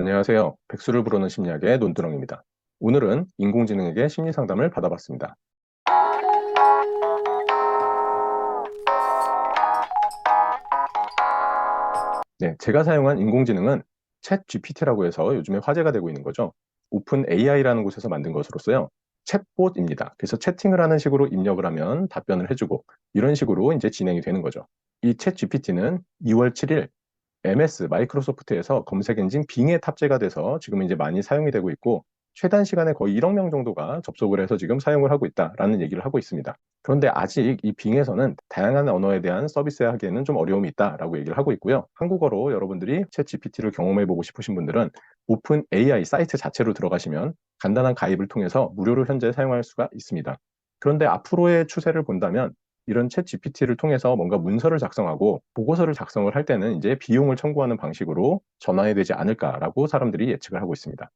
안녕하세요. 백수를 부르는 심리학의 논두렁입니다. 오늘은 인공지능에게 심리 상담을 받아봤습니다. 네, 제가 사용한 인공지능은 챗 GPT라고 해서 요즘에 화제가 되고 있는 거죠. 오픈 AI라는 곳에서 만든 것으로서요. 챗봇입니다. 그래서 채팅을 하는 식으로 입력을 하면 답변을 해주고 이런 식으로 이제 진행이 되는 거죠. 이 챗 GPT는 2월 7일 MS 마이크로소프트에서 검색 엔진 빙에 탑재가 돼서 지금 이제 많이 사용이 되고 있고 최단 시간에 거의 1억 명 정도가 접속을 해서 지금 사용을 하고 있다라는 얘기를 하고 있습니다. 그런데 아직 이 빙에서는 다양한 언어에 대한 서비스 하기에는 좀 어려움이 있다라고 얘기를 하고 있고요. 한국어로 여러분들이 챗 GPT를 경험해 보고 싶으신 분들은 오픈 AI 사이트 자체로 들어가시면 간단한 가입을 통해서 무료로 현재 사용할 수가 있습니다. 그런데 앞으로의 추세를 본다면 이런 챗 GPT를 통해서 뭔가 문서를 작성하고 보고서를 작성을 할 때는 이제 비용을 청구하는 방식으로 전환이 되지 않을까라고 사람들이 예측을 하고 있습니다.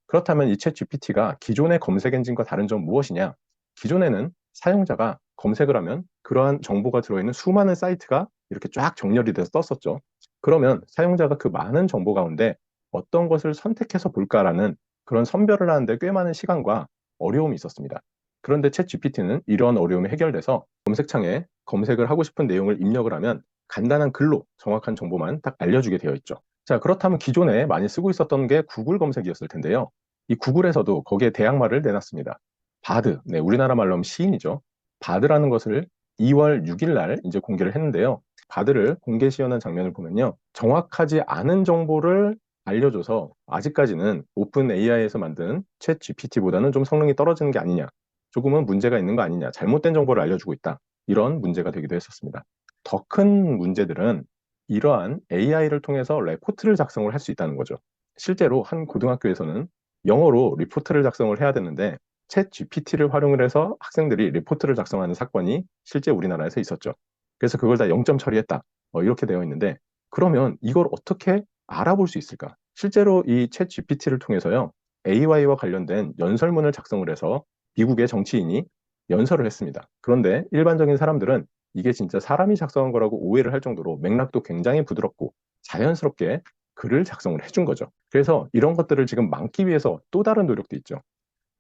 그렇다면 이 챗 GPT가 기존의 검색 엔진과 다른 점 무엇이냐? 기존에는 사용자가 검색을 하면 그러한 정보가 들어있는 수많은 사이트가 이렇게 쫙 정렬이 돼서 떴었죠. 그러면 사용자가 그 많은 정보 가운데 어떤 것을 선택해서 볼까라는 그런 선별을 하는데 꽤 많은 시간과 어려움이 있었습니다. 그런데 챗 GPT는 이러한 어려움이 해결돼서 검색창에 검색을 하고 싶은 내용을 입력을 하면 간단한 글로 정확한 정보만 딱 알려주게 되어 있죠. 자, 그렇다면 기존에 많이 쓰고 있었던 게 구글 검색이었을 텐데요. 이 구글에서도 거기에 대항마를 내놨습니다. 바드, 네, 우리나라 말로 하면 시인이죠. 바드라는 것을 2월 6일 날 이제 공개를 했는데요. 바드를 공개 시연한 장면을 보면요. 정확하지 않은 정보를 알려줘서 아직까지는 오픈 AI에서 만든 챗 GPT보다는 좀 성능이 떨어지는 게 아니냐. 조금은 문제가 있는 거 아니냐. 잘못된 정보를 알려주고 있다. 이런 문제가 되기도 했었습니다. 더 큰 문제들은 이러한 AI를 통해서 레포트를 작성을 할 수 있다는 거죠. 실제로 한 고등학교에서는 영어로 리포트를 작성을 해야 되는데 챗 GPT를 활용을 해서 학생들이 리포트를 작성하는 사건이 실제 우리나라에서 있었죠. 그래서 그걸 다 0점 처리했다. 이렇게 되어 있는데 그러면 이걸 어떻게 알아볼 수 있을까? 실제로 이 챗 GPT를 통해서요. AI와 관련된 연설문을 작성을 해서 미국의 정치인이 연설을 했습니다. 그런데 일반적인 사람들은 이게 진짜 사람이 작성한 거라고 오해를 할 정도로 맥락도 굉장히 부드럽고 자연스럽게 글을 작성을 해준 거죠. 그래서 이런 것들을 지금 막기 위해서 또 다른 노력도 있죠.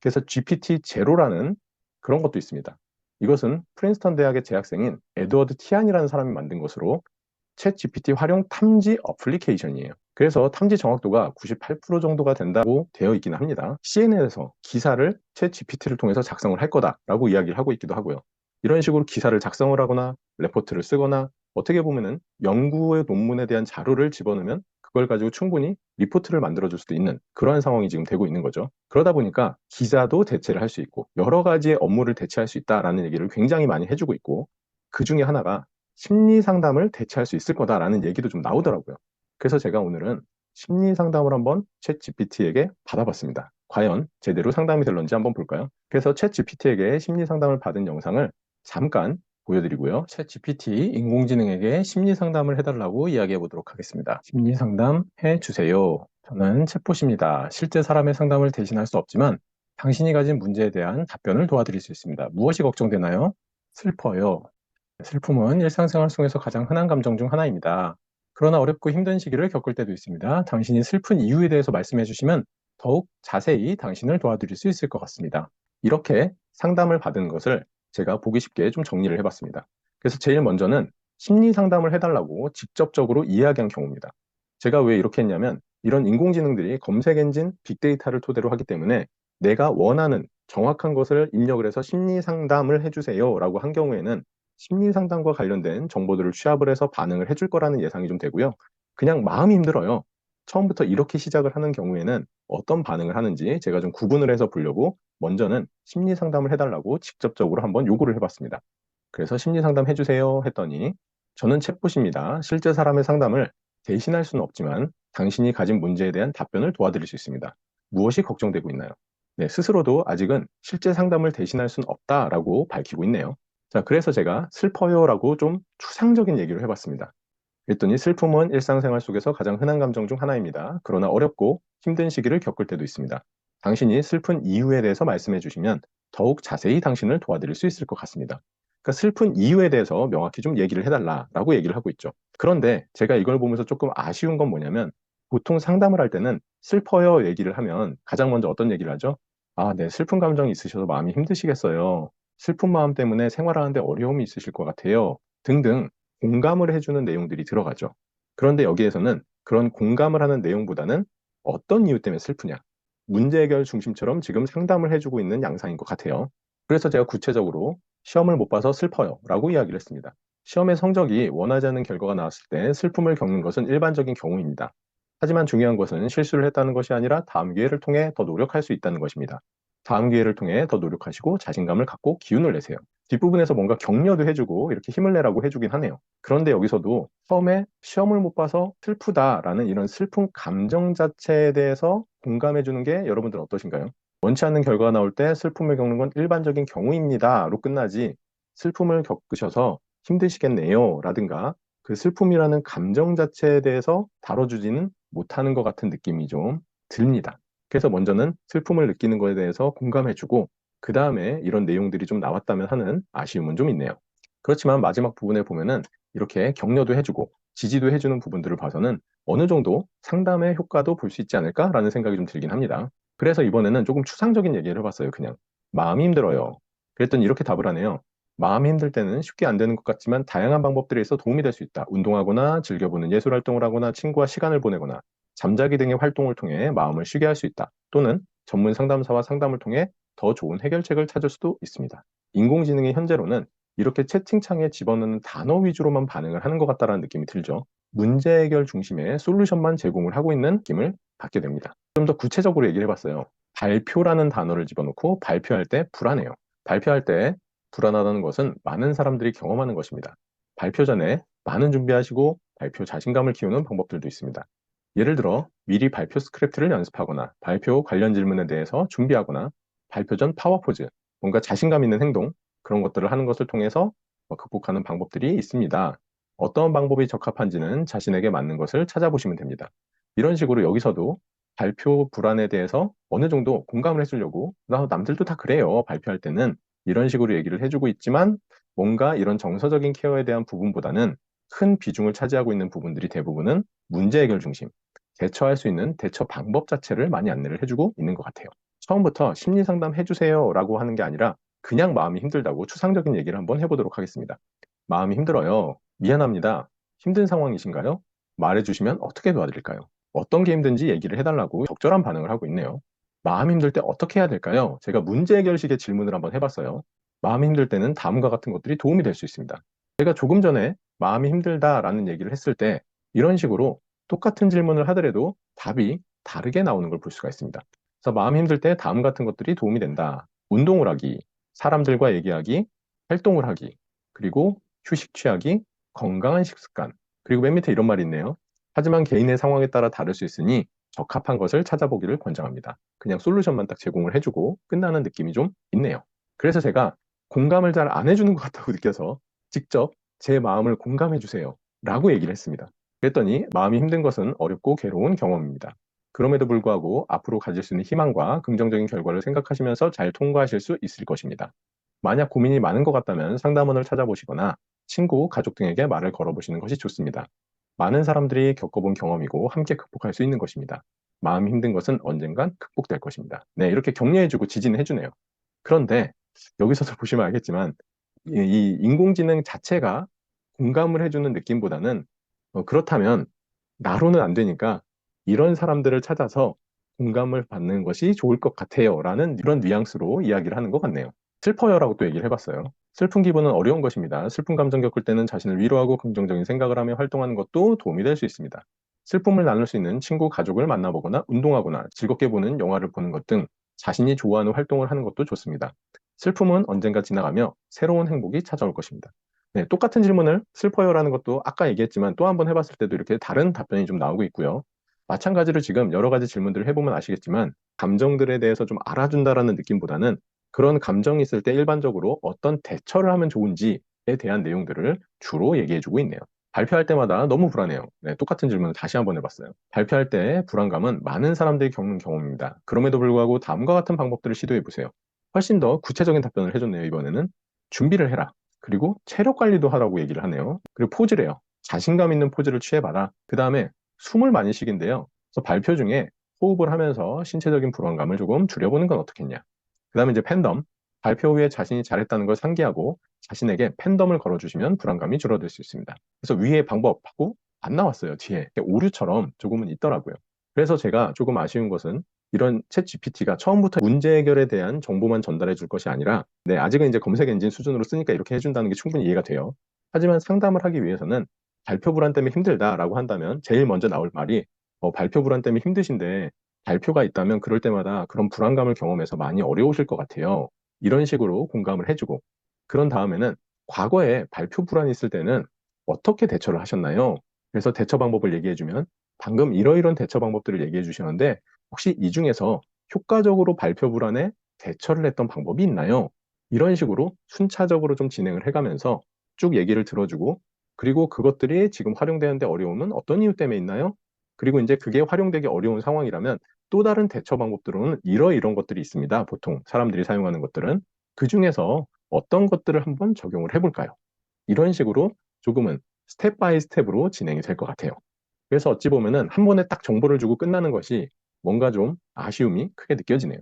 그래서 GPT 제로라는 그런 것도 있습니다. 이것은 프린스턴 대학의 재학생인 에드워드 티안이라는 사람이 만든 것으로 챗 GPT 활용 탐지 어플리케이션이에요. 그래서 탐지 정확도가 98% 정도가 된다고 되어 있기는 합니다. CNN에서 기사를 챗 GPT를 통해서 작성을 할 거다라고 이야기를 하고 있기도 하고요. 이런 식으로 기사를 작성을 하거나 레포트를 쓰거나 어떻게 보면은 연구의 논문에 대한 자료를 집어넣으면 그걸 가지고 충분히 리포트를 만들어줄 수도 있는 그러한 상황이 지금 되고 있는 거죠. 그러다 보니까 기자도 대체를 할 수 있고 여러 가지의 업무를 대체할 수 있다라는 얘기를 굉장히 많이 해주고 있고 그 중에 하나가 심리 상담을 대체할 수 있을 거다라는 얘기도 좀 나오더라고요. 그래서 제가 오늘은 심리 상담을 한번 챗 GPT에게 받아봤습니다. 과연 제대로 상담이 될런지 한번 볼까요? 그래서 챗 GPT에게 심리 상담을 받은 영상을 잠깐 보여드리고요. 챗 GPT 인공지능에게 심리 상담을 해달라고 이야기해 보도록 하겠습니다. 심리 상담 해주세요. 저는 챗봇입니다. 실제 사람의 상담을 대신할 수 없지만 당신이 가진 문제에 대한 답변을 도와드릴 수 있습니다. 무엇이 걱정되나요? 슬퍼요. 슬픔은 일상생활 속에서 가장 흔한 감정 중 하나입니다. 그러나 어렵고 힘든 시기를 겪을 때도 있습니다. 당신이 슬픈 이유에 대해서 말씀해 주시면 더욱 자세히 당신을 도와드릴 수 있을 것 같습니다. 이렇게 상담을 받은 것을 제가 보기 쉽게 좀 정리를 해봤습니다. 그래서 제일 먼저는 심리 상담을 해달라고 직접적으로 이야기한 경우입니다. 제가 왜 이렇게 했냐면 이런 인공지능들이 검색 엔진 빅데이터를 토대로 하기 때문에 내가 원하는 정확한 것을 입력을 해서 심리 상담을 해주세요 라고 한 경우에는 심리 상담과 관련된 정보들을 취합을 해서 반응을 해줄 거라는 예상이 좀 되고요. 그냥 마음이 힘들어요. 처음부터 이렇게 시작을 하는 경우에는 어떤 반응을 하는지 제가 좀 구분을 해서 보려고 먼저는 심리 상담을 해달라고 직접적으로 한번 요구를 해봤습니다. 그래서 심리 상담 해주세요 했더니 저는 챗봇입니다. 실제 사람의 상담을 대신할 수는 없지만 당신이 가진 문제에 대한 답변을 도와드릴 수 있습니다. 무엇이 걱정되고 있나요? 네, 스스로도 아직은 실제 상담을 대신할 수는 없다라고 밝히고 있네요. 자, 그래서 제가 슬퍼요라고 좀 추상적인 얘기를 해봤습니다. 그랬더니 슬픔은 일상생활 속에서 가장 흔한 감정 중 하나입니다. 그러나 어렵고 힘든 시기를 겪을 때도 있습니다. 당신이 슬픈 이유에 대해서 말씀해 주시면 더욱 자세히 당신을 도와드릴 수 있을 것 같습니다. 그러니까 슬픈 이유에 대해서 명확히 좀 얘기를 해달라라고 얘기를 하고 있죠. 그런데 제가 이걸 보면서 조금 아쉬운 건 뭐냐면 보통 상담을 할 때는 슬퍼요 얘기를 하면 가장 먼저 어떤 얘기를 하죠? 아, 네, 슬픈 감정이 있으셔서 마음이 힘드시겠어요. 슬픈 마음 때문에 생활하는데 어려움이 있으실 것 같아요. 등등 공감을 해주는 내용들이 들어가죠. 그런데 여기에서는 그런 공감을 하는 내용보다는 어떤 이유 때문에 슬프냐? 문제 해결 중심처럼 지금 상담을 해주고 있는 양상인 것 같아요. 그래서 제가 구체적으로 시험을 못 봐서 슬퍼요 라고 이야기를 했습니다. 시험의 성적이 원하지 않는 결과가 나왔을 때 슬픔을 겪는 것은 일반적인 경우입니다. 하지만 중요한 것은 실수를 했다는 것이 아니라 다음 기회를 통해 더 노력할 수 있다는 것입니다. 다음 기회를 통해 더 노력하시고 자신감을 갖고 기운을 내세요. 뒷부분에서 뭔가 격려도 해주고 이렇게 힘을 내라고 해주긴 하네요. 그런데 여기서도 처음에 시험을 못 봐서 슬프다라는 이런 슬픈 감정 자체에 대해서 공감해주는 게 여러분들 어떠신가요? 원치 않는 결과가 나올 때 슬픔을 겪는 건 일반적인 경우입니다로 끝나지 슬픔을 겪으셔서 힘드시겠네요 라든가 그 슬픔이라는 감정 자체에 대해서 다뤄주지는 못하는 것 같은 느낌이 좀 듭니다. 그래서 먼저는 슬픔을 느끼는 것에 대해서 공감해주고 그 다음에 이런 내용들이 좀 나왔다면 하는 아쉬움은 좀 있네요. 그렇지만 마지막 부분에 보면은 이렇게 격려도 해주고 지지도 해주는 부분들을 봐서는 어느 정도 상담의 효과도 볼 수 있지 않을까라는 생각이 좀 들긴 합니다. 그래서 이번에는 조금 추상적인 얘기를 해봤어요. 그냥 마음이 힘들어요. 그랬더니 이렇게 답을 하네요. 마음이 힘들 때는 쉽게 안 되는 것 같지만 다양한 방법들에 있어 도움이 될 수 있다. 운동하거나 즐겨보는 예술 활동을 하거나 친구와 시간을 보내거나 잠자기 등의 활동을 통해 마음을 쉬게 할 수 있다. 또는 전문 상담사와 상담을 통해 더 좋은 해결책을 찾을 수도 있습니다. 인공지능이 현재로는 이렇게 채팅창에 집어넣는 단어 위주로만 반응을 하는 것 같다는 느낌이 들죠. 문제 해결 중심의 솔루션만 제공을 하고 있는 느낌을 받게 됩니다. 좀 더 구체적으로 얘기를 해봤어요. 발표라는 단어를 집어넣고 발표할 때 불안해요. 발표할 때 불안하다는 것은 많은 사람들이 경험하는 것입니다. 발표 전에 많은 준비하시고 발표 자신감을 키우는 방법들도 있습니다. 예를 들어 미리 발표 스크립트를 연습하거나 발표 관련 질문에 대해서 준비하거나 발표 전 파워포즈, 뭔가 자신감 있는 행동, 그런 것들을 하는 것을 통해서 극복하는 방법들이 있습니다. 어떤 방법이 적합한지는 자신에게 맞는 것을 찾아보시면 됩니다. 이런 식으로 여기서도 발표 불안에 대해서 어느 정도 공감을 해주려고 남들도 다 그래요. 발표할 때는 이런 식으로 얘기를 해주고 있지만 뭔가 이런 정서적인 케어에 대한 부분보다는 큰 비중을 차지하고 있는 부분들이 대부분은 문제 해결 중심, 대처할 수 있는 대처 방법 자체를 많이 안내를 해주고 있는 것 같아요. 처음부터 심리 상담 해주세요 라고 하는 게 아니라 그냥 마음이 힘들다고 추상적인 얘기를 한번 해보도록 하겠습니다. 마음이 힘들어요. 미안합니다. 힘든 상황이신가요? 말해주시면 어떻게 도와드릴까요? 어떤 게 힘든지 얘기를 해달라고 적절한 반응을 하고 있네요. 마음 힘들 때 어떻게 해야 될까요? 제가 문제 해결식의 질문을 한번 해봤어요. 마음이 힘들 때는 다음과 같은 것들이 도움이 될 수 있습니다. 제가 조금 전에 마음이 힘들다라는 얘기를 했을 때 이런 식으로 똑같은 질문을 하더라도 답이 다르게 나오는 걸 볼 수가 있습니다. 그래서 마음이 힘들 때 다음 같은 것들이 도움이 된다. 운동을 하기, 사람들과 얘기하기, 활동을 하기, 그리고 휴식 취하기, 건강한 식습관, 그리고 맨 밑에 이런 말이 있네요. 하지만 개인의 상황에 따라 다를 수 있으니 적합한 것을 찾아보기를 권장합니다. 그냥 솔루션만 딱 제공을 해주고 끝나는 느낌이 좀 있네요. 그래서 제가 공감을 잘 안 해주는 것 같다고 느껴서 직접 제 마음을 공감해 주세요 라고 얘기를 했습니다. 그랬더니 마음이 힘든 것은 어렵고 괴로운 경험입니다. 그럼에도 불구하고 앞으로 가질 수 있는 희망과 긍정적인 결과를 생각하시면서 잘 통과하실 수 있을 것입니다. 만약 고민이 많은 것 같다면 상담원을 찾아보시거나 친구, 가족 등에게 말을 걸어보시는 것이 좋습니다. 많은 사람들이 겪어본 경험이고 함께 극복할 수 있는 것입니다. 마음이 힘든 것은 언젠간 극복될 것입니다. 네, 이렇게 격려해주고 지지는 해주네요. 그런데 여기서도 보시면 알겠지만 이 인공지능 자체가 공감을 해주는 느낌보다는 그렇다면 나로는 안 되니까 이런 사람들을 찾아서 공감을 받는 것이 좋을 것 같아요 라는 이런 뉘앙스로 이야기를 하는 것 같네요. 슬퍼요라고 또 얘기를 해봤어요. 슬픈 기분은 어려운 것입니다. 슬픈 감정 겪을 때는 자신을 위로하고 긍정적인 생각을 하며 활동하는 것도 도움이 될 수 있습니다. 슬픔을 나눌 수 있는 친구, 가족을 만나보거나 운동하거나 즐겁게 보는 영화를 보는 것 등 자신이 좋아하는 활동을 하는 것도 좋습니다. 슬픔은 언젠가 지나가며 새로운 행복이 찾아올 것입니다. 네, 똑같은 질문을 슬퍼요라는 것도 아까 얘기했지만 또 한 번 해봤을 때도 이렇게 다른 답변이 좀 나오고 있고요. 마찬가지로 지금 여러 가지 질문들을 해보면 아시겠지만 감정들에 대해서 좀 알아준다라는 느낌보다는 그런 감정이 있을 때 일반적으로 어떤 대처를 하면 좋은지에 대한 내용들을 주로 얘기해주고 있네요. 발표할 때마다 너무 불안해요. 네, 똑같은 질문을 다시 한번 해봤어요. 발표할 때 불안감은 많은 사람들이 겪는 경험입니다. 그럼에도 불구하고 다음과 같은 방법들을 시도해보세요. 훨씬 더 구체적인 답변을 해줬네요. 이번에는 준비를 해라. 그리고 체력 관리도 하라고 얘기를 하네요. 그리고 포즈래요. 자신감 있는 포즈를 취해봐라. 그 다음에 숨을 많이 쉬긴데요. 그래서 발표 중에 호흡을 하면서 신체적인 불안감을 조금 줄여보는 건 어떻겠냐. 그 다음에 이제 팬덤, 발표 후에 자신이 잘했다는 걸 상기하고 자신에게 팬덤을 걸어주시면 불안감이 줄어들 수 있습니다. 그래서 위의 방법하고 안 나왔어요. 뒤에 오류처럼 조금은 있더라고요. 그래서 제가 조금 아쉬운 것은 이런 챗 GPT가 처음부터 문제 해결에 대한 정보만 전달해 줄 것이 아니라, 네, 아직은 이제 검색 엔진 수준으로 쓰니까 이렇게 해준다는 게 충분히 이해가 돼요. 하지만 상담을 하기 위해서는 발표 불안 때문에 힘들다라고 한다면 제일 먼저 나올 말이, 발표 불안 때문에 힘드신데 발표가 있다면 그럴 때마다 그런 불안감을 경험해서 많이 어려우실 것 같아요. 이런 식으로 공감을 해주고, 그런 다음에는 과거에 발표 불안이 있을 때는 어떻게 대처를 하셨나요? 그래서 대처 방법을 얘기해주면 방금 이러이런 대처 방법들을 얘기해 주시는데 혹시 이 중에서 효과적으로 발표 불안에 대처를 했던 방법이 있나요? 이런 식으로 순차적으로 좀 진행을 해가면서 쭉 얘기를 들어주고, 그리고 그것들이 지금 활용되는데 어려움은 어떤 이유 때문에 있나요? 그리고 이제 그게 활용되기 어려운 상황이라면 또 다른 대처 방법들은 이런 것들이 있습니다. 보통 사람들이 사용하는 것들은 그 중에서 어떤 것들을 한번 적용을 해볼까요? 이런 식으로 조금은 스텝 바이 스텝으로 진행이 될 것 같아요. 그래서 어찌 보면은 한 번에 딱 정보를 주고 끝나는 것이 뭔가 좀 아쉬움이 크게 느껴지네요.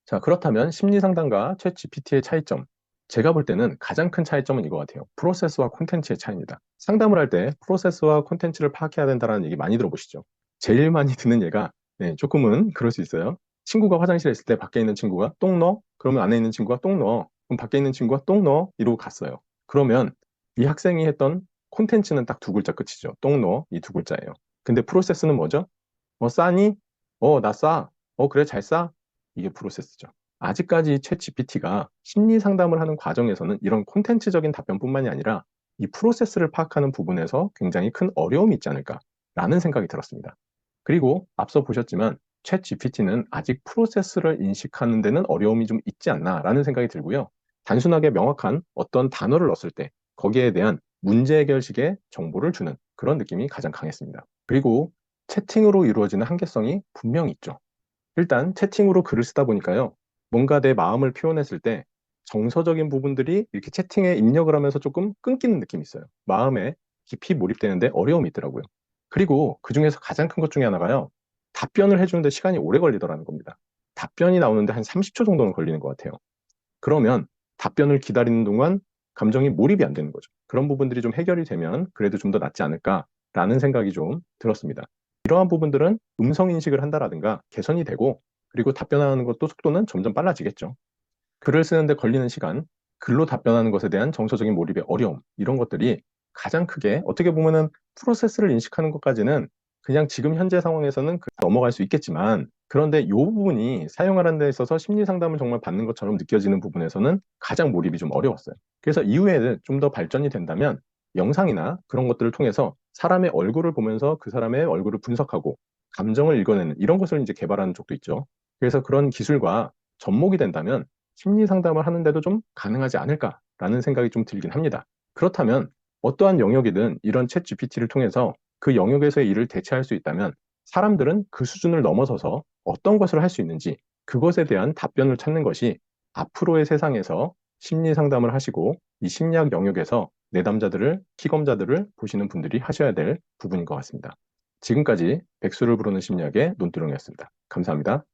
자, 그렇다면 심리 상담과 챗 GPT의 차이점. 제가 볼 때는 가장 큰 차이점은 이거 같아요. 프로세스와 콘텐츠의 차이입니다. 상담을 할 때 프로세스와 콘텐츠를 파악해야 된다는 얘기 많이 들어보시죠? 제일 많이 듣는 예가, 네, 조금은 그럴 수 있어요. 친구가 화장실에 있을 때 밖에 있는 친구가 똥 넣어? 그러면 안에 있는 친구가 똥 넣어. 그럼 밖에 있는 친구가 똥 넣어? 이러고 갔어요. 그러면 이 학생이 했던 콘텐츠는 딱 두 글자 끝이죠. 똥 넣어. 이 두 글자예요. 근데 프로세스는 뭐죠? 싸니? 나 싸. 그래, 잘 싸? 이게 프로세스죠. 아직까지 챗 GPT가 심리 상담을 하는 과정에서는 이런 콘텐츠적인 답변뿐만이 아니라 이 프로세스를 파악하는 부분에서 굉장히 큰 어려움이 있지 않을까라는 생각이 들었습니다. 그리고 앞서 보셨지만 챗 GPT는 아직 프로세스를 인식하는 데는 어려움이 좀 있지 않나라는 생각이 들고요. 단순하게 명확한 어떤 단어를 넣었을 때 거기에 대한 문제 해결식의 정보를 주는 그런 느낌이 가장 강했습니다. 그리고 채팅으로 이루어지는 한계성이 분명히 있죠. 일단 채팅으로 글을 쓰다 보니까요. 뭔가 내 마음을 표현했을 때 정서적인 부분들이 이렇게 채팅에 입력을 하면서 조금 끊기는 느낌이 있어요. 마음에 깊이 몰입되는데 어려움이 있더라고요. 그리고 그중에서 가장 큰 것 중에 하나가요. 답변을 해주는데 시간이 오래 걸리더라는 겁니다. 답변이 나오는데 한 30초 정도는 걸리는 것 같아요. 그러면 답변을 기다리는 동안 감정이 몰입이 안 되는 거죠. 그런 부분들이 좀 해결이 되면 그래도 좀 더 낫지 않을까라는 생각이 좀 들었습니다. 이러한 부분들은 음성 인식을 한다라든가 개선이 되고, 그리고 답변하는 것도 속도는 점점 빨라지겠죠. 글을 쓰는데 걸리는 시간, 글로 답변하는 것에 대한 정서적인 몰입의 어려움, 이런 것들이 가장 크게 어떻게 보면은 프로세스를 인식하는 것까지는 그냥 지금 현재 상황에서는 넘어갈 수 있겠지만, 그런데 이 부분이 사용하는 데 있어서 심리 상담을 정말 받는 것처럼 느껴지는 부분에서는 가장 몰입이 좀 어려웠어요. 그래서 이후에는 좀 더 발전이 된다면 영상이나 그런 것들을 통해서 사람의 얼굴을 보면서 그 사람의 얼굴을 분석하고 감정을 읽어내는 이런 것을 이제 개발하는 쪽도 있죠. 그래서 그런 기술과 접목이 된다면 심리 상담을 하는데도 좀 가능하지 않을까라는 생각이 좀 들긴 합니다. 그렇다면 어떠한 영역이든 이런 챗 GPT를 통해서 그 영역에서의 일을 대체할 수 있다면 사람들은 그 수준을 넘어서서 어떤 것을 할 수 있는지 그것에 대한 답변을 찾는 것이 앞으로의 세상에서 심리 상담을 하시고 이 심리학 영역에서 내담자들을, 키검자들을 보시는 분들이 하셔야 될 부분인 것 같습니다. 지금까지 백수를 부르는 심리학의 논두렁이었습니다. 감사합니다.